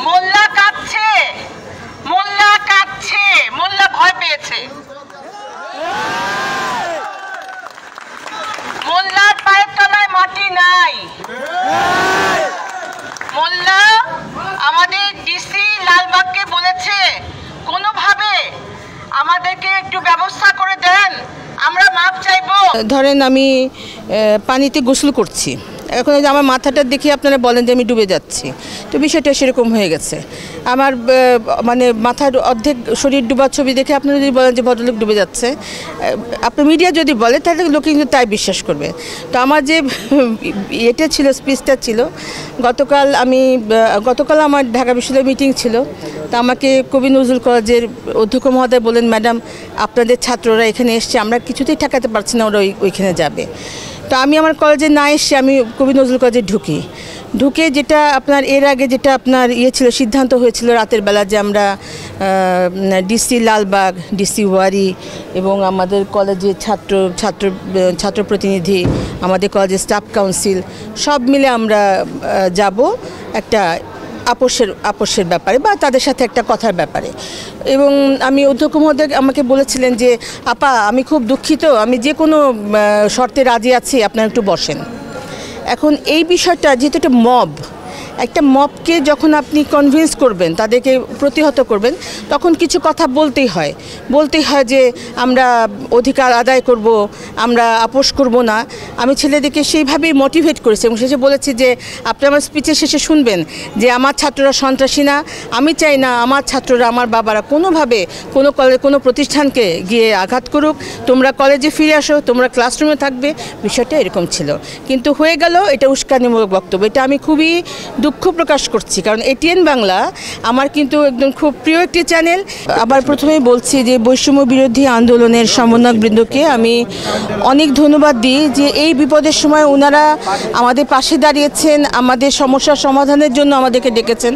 মোল্লা কাঁদছে, মোল্লা কাঁদছে, মোল্লা ভয় পেয়েছে। মোল্লার পায়ের তলায় মাটি নাই। মোল্লা আমাদের ডিসি লালবাগকে বলেছে কোনোভাবে আমাদেরকে একটু ব্যবস্থা করে দেন, আমরা মাপ চাইবো। ধরেন আমি পানিতে গোসল করছি, এখন আমার মাথাটা দেখে আপনারা বলেন যে আমি ডুবে যাচ্ছি, তো বিষয়টা সেরকম হয়ে গেছে। আমার মানে মাথার অর্ধেক শরীর ডুবার ছবি দেখে আপনারা যদি বলেন যে ভদ্রলোক ডুবে যাচ্ছে, আপনার মিডিয়া যদি বলে তাহলে লোকে কিন্তু তাই বিশ্বাস করবে। তো আমার যে এটা ছিল, স্পিচটা ছিল, গতকাল আমার ঢাকা বিশ্ববিদ্যালয়ে মিটিং ছিল। তা আমাকে কবি নজরুল কলেজের অধ্যক্ষ মহোদয় বলেন, ম্যাডাম আপনাদের ছাত্ররা এখানে এসছে, আমরা কিছুতেই ঠেকাতে পারছি না ওরা ওইখানে যাবে। তো আমি আমার কলেজে না এসে আমি কবি নজরুল কলেজে ঢুকে যেটা আপনার এর আগে যেটা আপনার ছিল, সিদ্ধান্ত হয়েছিল রাতের বেলা যে আমরা ডিসি লালবাগ, ডিসি ওয়ারি এবং আমাদের কলেজের ছাত্র প্রতিনিধি, আমাদের কলেজের স্টাফ কাউন্সিল সব মিলে আমরা যাব একটা আপোষের ব্যাপারে বা তাদের সাথে একটা কথার ব্যাপারে। এবং আমি অধ্যক্ষ মহোদয় আমাকে বলেছিলেন যে আপা আমি খুব দুঃখিত, আমি যে কোনো শর্তে রাজি আছি, আপনারা একটু বসেন। এখন এই বিষয়টা যেহেতু একটা মবকে যখন আপনি কনভিন্স করবেন, তাদেরকে প্রতিহত করবেন, তখন কিছু কথা বলতেই হয় যে আমরা অধিকার আদায় করব, আমরা আপোষ করব না। আমি ছেলেদেরকে সেইভাবেই মোটিভেট করেছি এবং শেষে বলেছি যে আপনি আমার স্পিচের শেষে শুনবেন যে আমার ছাত্ররা সন্ত্রাসী না, আমি চাই না আমার ছাত্ররা, আমার বাবারা কোনোভাবে কোনো প্রতিষ্ঠানকে গিয়ে আঘাত করুক, তোমরা কলেজে ফিরে আসো, তোমরা ক্লাসরুমে থাকবে। বিষয়টা এরকম ছিল, কিন্তু হয়ে গেল এটা উস্কানিমূলক বক্তব্য। এটা আমি খুবই দুঃখ প্রকাশ করছি, কারণ এটিএন বাংলা আমার কিন্তু একদম খুব প্রিয় একটি চ্যানেল। আবার প্রথমেই বলছি যে বৈষম্য বিরোধী আন্দোলনের সমন্বয়কবৃন্দকে আমি অনেক ধন্যবাদ দিই যে এই বিপদের সময় ওনারা আমাদের পাশে দাঁড়িয়েছেন, আমাদের সমস্যার সমাধানের জন্য আমাদেরকে ডেকেছেন।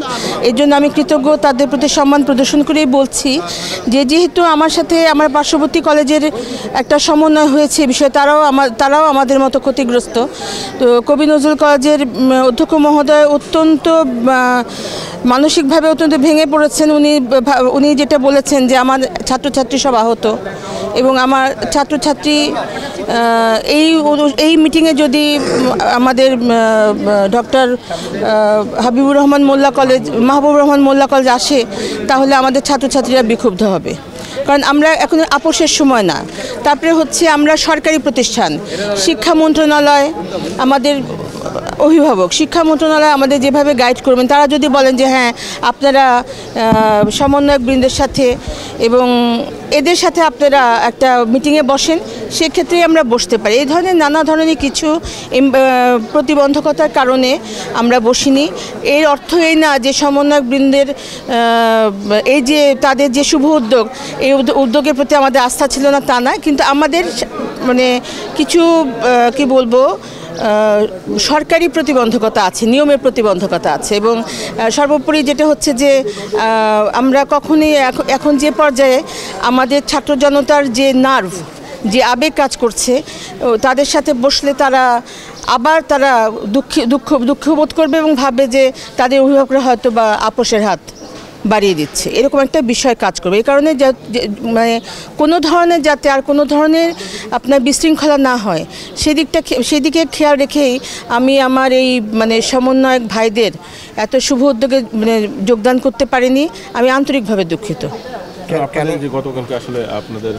এর জন্য আমি কৃতজ্ঞ, তাদের প্রতি সম্মান প্রদর্শন করেই বলছি যে যেহেতু আমার সাথে আমার পার্শ্ববর্তী কলেজের একটা সমন্বয় হয়েছে বিষয়ে তারাও আমাদের মতো ক্ষতিগ্রস্ত। তো কবি নজরুল কলেজের অধ্যক্ষ মহোদয় অত্যন্ত মানসিকভাবে অত্যন্ত ভেঙে পড়েছেন। উনি যেটা বলেছেন যে আমার ছাত্রছাত্রী সব আহত এবং আমার ছাত্রছাত্রী এই মিটিংয়ে যদি আমাদের ডক্টর মাহবুবুর রহমান মোল্লা কলেজ আসে, তাহলে আমাদের ছাত্রছাত্রীরা বিক্ষুব্ধ হবে, কারণ আমরা এখন আপোষের সময় না। তারপরে হচ্ছে আমরা সরকারি প্রতিষ্ঠান, শিক্ষা মন্ত্রণালয়, আমাদের অভিভাবক, শিক্ষা মন্ত্রণালয় আমাদের যেভাবে গাইড করবেন, তারা যদি বলেন যে হ্যাঁ আপনারা সমন্বয়কবৃন্দের সাথে এবং এদের সাথে আপনারা একটা মিটিংয়ে বসেন, সেক্ষেত্রেই আমরা বসতে পারি। এই ধরনের নানা ধরনের কিছু প্রতিবন্ধকতার কারণে আমরা বসিনি। এর অর্থ এই না যে সমন্বয়কবৃন্দের এই যে তাদের যে শুভ উদ্যোগ, এই উদ্যোগের প্রতি আমাদের আস্থা ছিল না তা না, কিন্তু আমাদের মানে কিছু কি বলবো সরকারি প্রতিবন্ধকতা আছে, নিয়মের প্রতিবন্ধকতা আছে। এবং সর্বোপরি যেটা হচ্ছে যে আমরা কখনোই এখন যে পর্যায়ে আমাদের ছাত্র জনতার যে নার্ভ, যে আবেগ কাজ করছে, তাদের সাথে বসলে তারা দুঃখ বোধ করবে এবং ভাববে যে তাদের অভিভাবকরা হয়তো বা আপোষের হাত বাড়িয়ে দিচ্ছে, এরকম একটা বিষয় কাজ করবে। এই কারণে মানে কোনো ধরনের যাতে আর কোনো ধরনের আপনার বিশৃঙ্খলা না হয় সেদিকে খেয়াল রেখেই আমি আমার এই মানে সমন্বয়ক ভাইদের এত শুভ উদ্যোগে মানে যোগদান করতে পারিনি। আমি আন্তরিকভাবে দুঃখিত। যে গতকালকে আসলে আপনাদের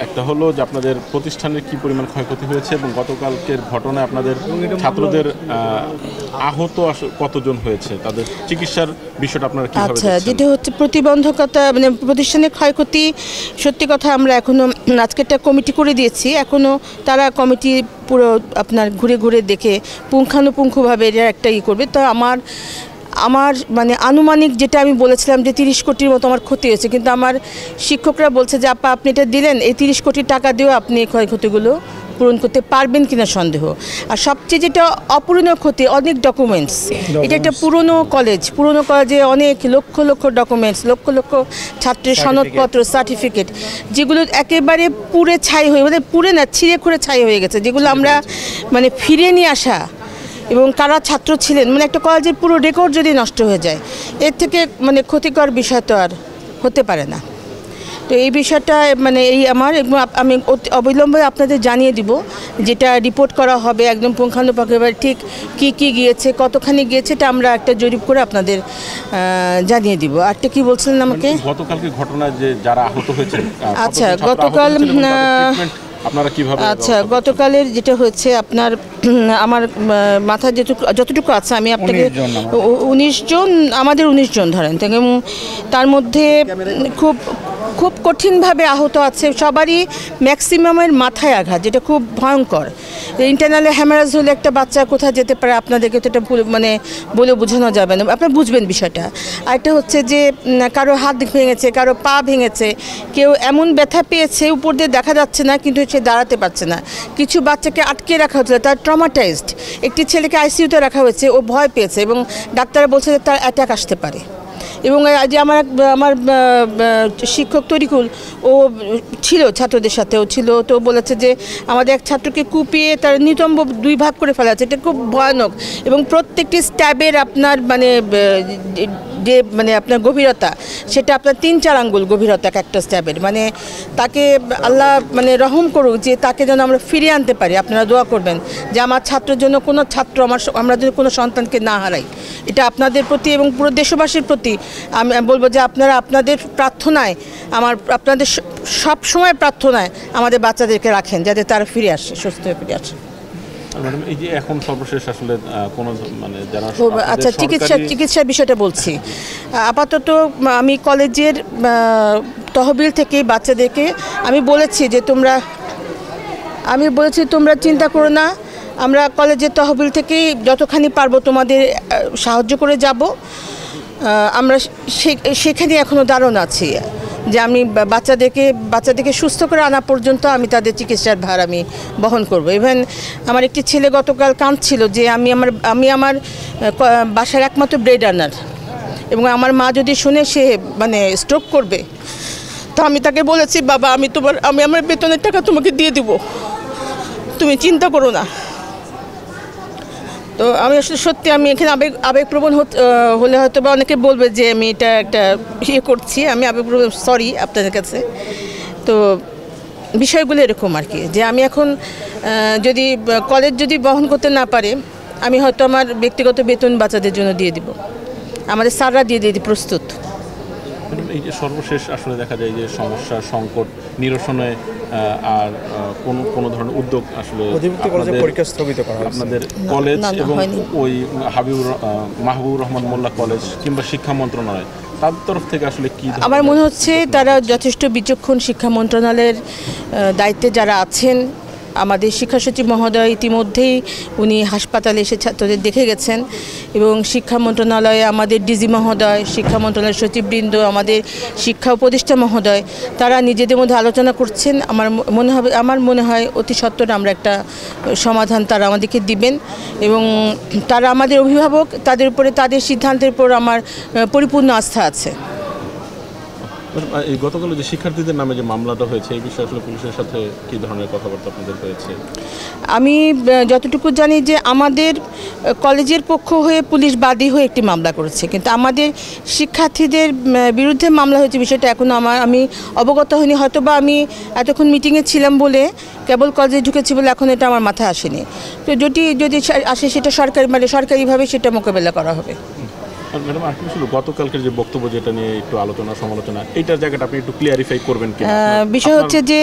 একটা হলো যে আপনাদের প্রতিষ্ঠানের কি পরিমাণ ক্ষয়ক্ষতি হয়েছে এবং গতকালকের ঘটনায় আপনাদের ছাত্রদের আহত কতজন হয়েছে, তাদের চিকিৎসার বিষয়টা আপনারা কিভাবে দেখছেন? আচ্ছা, যেটা হচ্ছে প্রতিবন্ধকতা মানে প্রতিষ্ঠানের ক্ষয়ক্ষতি, সত্যি কথা আমরা এখনো আজকে একটা কমিটি করে দিয়েছি, এখনো তারা কমিটি পুরো আপনার ঘুরে দেখে পুঙ্খানুপুঙ্খভাবে এটা একটা করবে। তো আমার মানে আনুমানিক যেটা আমি বলেছিলাম যে 30 কোটির মতো আমার ক্ষতি হয়েছে, কিন্তু আমার শিক্ষকরা বলছে যে আপনি এটা দিলেন, এই 30 কোটি টাকা দিয়েও আপনি এই ক্ষয়ক্ষতিগুলো পূরণ করতে পারবেন কিনা সন্দেহ। আর সবচেয়ে যেটা অপূরণীয় ক্ষতি, অনেক ডকুমেন্টস। এটা একটা পুরনো কলেজে অনেক লক্ষ ডকুমেন্টস, লক্ষ ছাত্রের সনদপত্র, সার্টিফিকেট, যেগুলো একেবারে পুড়ে ছাই হয়ে, মানে পুড়ে না ছিঁড়ে খুঁড়ে ছাই হয়ে গেছে, যেগুলো আমরা মানে ফিরে নিয়ে আসা এবং কারা ছাত্র ছিলেন, মানে একটা কলেজের পুরো রেকর্ড যদি নষ্ট হয়ে যায়, এর থেকে মানে ক্ষতিকর বিষয় তো আর হতে পারে না। তো এই বিষয়টা মানে এই আমার আমি অবিলম্বে আপনাদের জানিয়ে দিব, যেটা রিপোর্ট করা হবে একদম পুঙ্খানুপুঙ্খভাবে ঠিক কি গিয়েছে, কতখানি গিয়েছে, এটা আমরা একটা জরিপ করে আপনাদের জানিয়ে দিব। আরটা কি বলছিলেন আমাকে? গতকালকে ঘটনায় যে যারা আহত হয়েছে, আচ্ছা গতকাল আপনারা কিভাবে? আচ্ছা গতকালের যেটা হয়েছে আপনার আমার মাথায় যতটুকু আছে আমি আপনাকে 19 জন, আমাদের 19 জন ধরেন, তার মধ্যে খুব খুব কঠিনভাবে আহত আছে সবারই, ম্যাক্সিমামের মাথায় আঘাত, যেটা খুব ভয়ঙ্কর। ইন্টারনালে হ্যামারেজ হলে একটা বাচ্চা কোথায় যেতে পারে আপনাদেরকে তো এটা মানে বলে বোঝানো যাবে না, আপনারা বুঝবেন বিষয়টা। আরেকটা হচ্ছে যে কারো হাত ভেঙেছে, কারো পা ভেঙেছে, কেউ এমন ব্যথা পেয়েছে উপর দিয়ে দেখা যাচ্ছে না কিন্তু সে দাঁড়াতে পারছে না। কিছু বাচ্চাকে আটকে রাখা হয়েছিল, তার ট্রমাটাইজড। একটি ছেলেকে আইসিইউতে রাখা হয়েছে, ও ভয় পেয়েছে এবং ডাক্তাররা বলছে যে তার অ্যাটাক আসতে পারে। এবং যে আমার শিক্ষক তরিকুল, ও ছিল ছাত্রদের সাথে, ও ছিল, তো বলেছে যে আমাদের এক ছাত্রকে কুপিয়ে তার নিতম্ব 2 ভাগ করে ফেলা আছে, এটা খুব ভয়ানক। এবং প্রত্যেকটি স্ট্যাবের আপনার যে আপনার গভীরতা, সেটা আপনার 3-4 আঙ্গুল গভীরতা একটা স্ট্যাবের। মানে তাকে আল্লাহ রহম করুক, যে তাকে যেন আমরা ফিরিয়ে আনতে পারি। আপনারা দোয়া করবেন যে আমার ছাত্রের জন্য কোনো ছাত্র, আমরা যেন কোনো সন্তানকে না হারাই। এটা আপনাদের প্রতি এবং পুরো দেশবাসীর প্রতি আমি বলবো যে আপনারা আপনাদের প্রার্থনায়, আপনাদের সব সময় প্রার্থনায় আমাদের বাচ্চাদেরকে রাখেন, যাতে তারা ফিরে আসে, সুস্থ হয়ে ফিরে আসে। ম্যাডাম, এই যে এখন সর্বশেষ আসলে কোনো যারা আচ্ছা চিকিৎসার বিষয়টা বলছি। আপাতত আমি কলেজের তহবিল থেকে বাচ্চাদেরকে আমি বলেছি যে তোমরা চিন্তা করো না, আমরা কলেজের তহবিল থেকেই যতখানি পারবো তোমাদের সাহায্য করে যাব। আমরা সেখানে এখনও দারুণ আছি যে আমি বাচ্চাদেরকে সুস্থ করে আনা পর্যন্ত আমি তাদের চিকিৎসার ভার আমি বহন করব। ইভেন আমার একটি ছেলে গতকাল কাঁদছিল যে আমি আমার বাসার একমাত্র ব্রেড আর্নার, এবং আমার মা যদি শুনে সে স্ট্রোক করবে। তো আমি তাকে বলেছি, বাবা আমি আমার বেতনের টাকা তোমাকে দিয়ে দিব, তুমি চিন্তা করো না। তো আমি আসলে সত্যি আমি এখানে আবেগপ্রবণ হলে হয়তো বা অনেকে বলবে যে আমি এটা একটা করছি, আমি আবেগপ্রবণ, সরি আপনাদের কাছে। তো বিষয়গুলো এরকম আর কি, যে আমি এখন কলেজ যদি বহন করতে না পারে, আমি হয়তো আমার ব্যক্তিগত বেতন বাচ্চাদের জন্য দিয়ে দিব, আমাদের স্যাররা দিয়ে প্রস্তুত। এই যে সর্বশেষ আসলে দেখা যায় যে সমস্যা সংকট নিরসনে আর কোনো ধরনের উদ্যোগ আসলে পরীক্ষা স্থগিত করা আপনাদের কলেজ এবং ওই মাহবুবুর রহমান মোল্লা কলেজ কিংবা শিক্ষা মন্ত্রণালয় তার তরফ থেকে আসলে কি? আমার মনে হচ্ছে তারা যথেষ্ট বিচক্ষণ, শিক্ষা মন্ত্রণালয়ের দায়িত্বে যারা আছেন, আমাদের শিক্ষা সচিব মহোদয় ইতিমধ্যেই উনি হাসপাতালে এসে ছাত্রদের দেখে গেছেন, এবং শিক্ষা মন্ত্রণালয়ে আমাদের ডিজি মহোদয়, শিক্ষা মন্ত্রণালয়ের সচিববৃন্দ, আমাদের শিক্ষা উপদেষ্টা মহোদয়, তারা নিজেদের মধ্যে আলোচনা করছেন। আমার মনে হয় অতি সত্বর আমরা একটা সমাধান তারা আমাদেরকে দিবেন, এবং তারা আমাদের অভিভাবক, তাদের উপরে, তাদের সিদ্ধান্তের উপর আমার পরিপূর্ণ আস্থা আছে। এই গতকাল যে শিক্ষার্থীদের নামে যে মামলাটা হয়েছে, এই বিষয়ে আসলে পুলিশের সাথে কী ধরনের কথাবার্তা আপনাদের হয়েছে? আমি যতটুকু জানি যে আমাদের কলেজের পক্ষ হয়ে পুলিশ বাদী হয়ে একটি মামলা করেছে, কিন্তু আমাদের শিক্ষার্থীদের বিরুদ্ধে মামলা হয়েছে বিষয়টা এখনও আমি অবগত হইনি। হয়তো বা আমি এতক্ষণ মিটিংয়ে ছিলাম বলে, কেবল কলেজে ঢুকেছি বলে এখন এটা আমার মাথায় আসেনি। তো যদি আসে সেটা সরকারিভাবে সেটা মোকাবেলা করা হবে। ম্যাডাম, আর কি গতকালকের যে বক্তব্য, যেটা নিয়ে একটু আলোচনা সমালোচনা, এইটার জায়গাটা আপনি একটু ক্লিয়ারিফাই করবেন কি? বিষয় হচ্ছে যে